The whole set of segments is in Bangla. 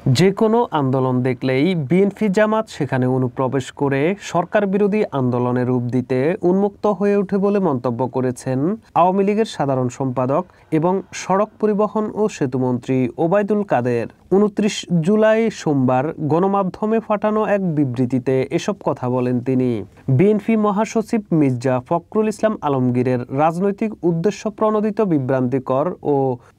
যে কোনো আন্দোলন দেখলেই বিএনপি জামাত সেখানে অনুপ্রবেশ করে সরকার বিরোধী আন্দোলনের রূপ দিতে উন্মুক্ত হয়ে ওঠে বলে মন্তব্য করেছেন আওয়ামী লীগের সাধারণ সম্পাদক এবং সড়ক পরিবহন ও সেতুমন্ত্রী ওবায়দুল কাদের। ২৯ জুলাই সোমবার গণমাধ্যমে পাঠানো এক বিবৃতিতে এসব কথা বলেন তিনি। বিএনপি মহাসচিব মির্জা ফখরুল ইসলাম আলমগীরের রাজনৈতিক উদ্দেশ্য প্রণোদিত বিভ্রান্তিকর ও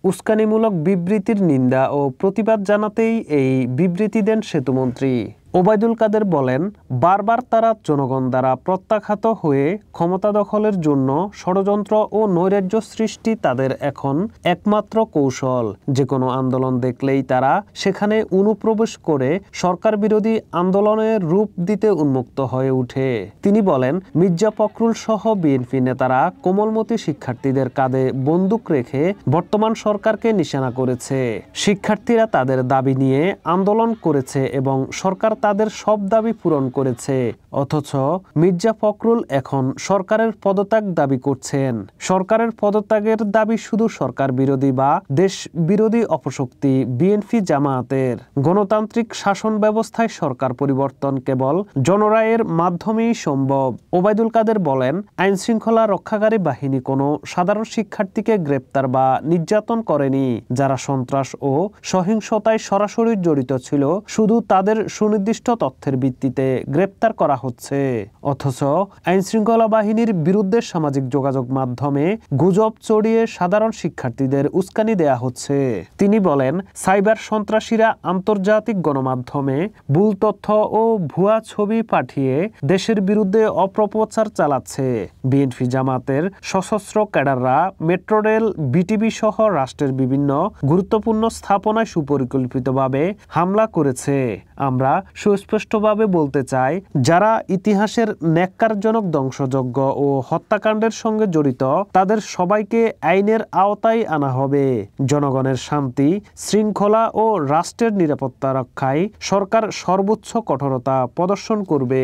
উস্কানিমূলক বিবৃতির নিন্দা ও প্রতিবাদ জানাতেই এই বিবৃতি দেন সেতুমন্ত্রী। ওবায়দুল কাদের বলেন, বারবার তারা জনগণ দ্বারা প্রত্যাখ্যাত হয়ে ক্ষমতা দখলের জন্য ষড়যন্ত্র ও নৈরাজ্য সৃষ্টি তাদের এখন একমাত্র কৌশল। যে কোনো আন্দোলন দেখলেই তারা সেখানে অনুপ্রবেশ করে সরকার বিরোধী আন্দোলনের রূপ দিতে উন্মুক্ত হয়ে ওঠে। তিনি বলেন, মির্জা ফখরুল সহ বিএনপি নেতারা কোমলমতি শিক্ষার্থীদের কাঁধে বন্দুক রেখে বর্তমান সরকারকে নিশানা করেছে। শিক্ষার্থীরা তাদের দাবি নিয়ে আন্দোলন করেছে এবং সরকার তাদের সব দাবি পূরণ করেছে, অথচ মির্জা ফখরুল এখন সরকারের পদত্যাগ দাবি করছেন। সরকারের পদত্যাগের দাবি শুধু সরকার বিরোধী বা দেশ বিরোধী অপশক্তি বিএনপি জামায়াতের। গণতান্ত্রিক শাসন ব্যবস্থায় সরকার পরিবর্তন কেবল জনরায়ের মাধ্যমেই সম্ভব। ওবায়দুল কাদের বলেন, আইন শৃঙ্খলা রক্ষাকারী বাহিনী কোনো সাধারণ শিক্ষার্থীকে গ্রেপ্তার বা নির্যাতন করেনি। যারা সন্ত্রাস ও সহিংসতায় সরাসরি জড়িত ছিল শুধু তাদের সুনির্দিষ্ট তথ্যের ভিত্তিতে গ্রেপ্তার করা হচ্ছে, অথচ আইন শৃঙ্খলা বাহিনীর বিরুদ্ধে সামাজিক যোগাযোগ মাধ্যমে গুজব ছড়িয়ে সাধারণ শিক্ষার্থীদের উস্কানি দেয়া হচ্ছে। তিনি বলেন, সাইবার সন্ত্রাসীরা আন্তর্জাতিক গণমাধ্যমে ভুল তথ্য ও ভুয়া ছবি পাঠিয়ে দেশের বিরুদ্ধে অপপ্রচার চালাচ্ছে। বিএনপি জামাতের সশস্ত্র ক্যাডাররা মেট্রো রেল, বিটিভি সহ রাষ্ট্রের বিভিন্ন গুরুত্বপূর্ণ স্থাপনায় সুপরিকল্পিতভাবে হামলা করেছে। আমরা সুস্পষ্টভাবে বলতে চাই, যারা ইতিহাসের ন্যাক্কারজনক ধ্বংসযজ্ঞ ও হত্যাকাণ্ডের সঙ্গে জড়িত তাদের সবাইকে আইনের আওতায় আনা হবে। জনগণের শান্তি, শৃঙ্খলা ও রাষ্ট্রের নিরাপত্তা রক্ষায় সরকার সর্বোচ্চ কঠোরতা প্রদর্শন করবে।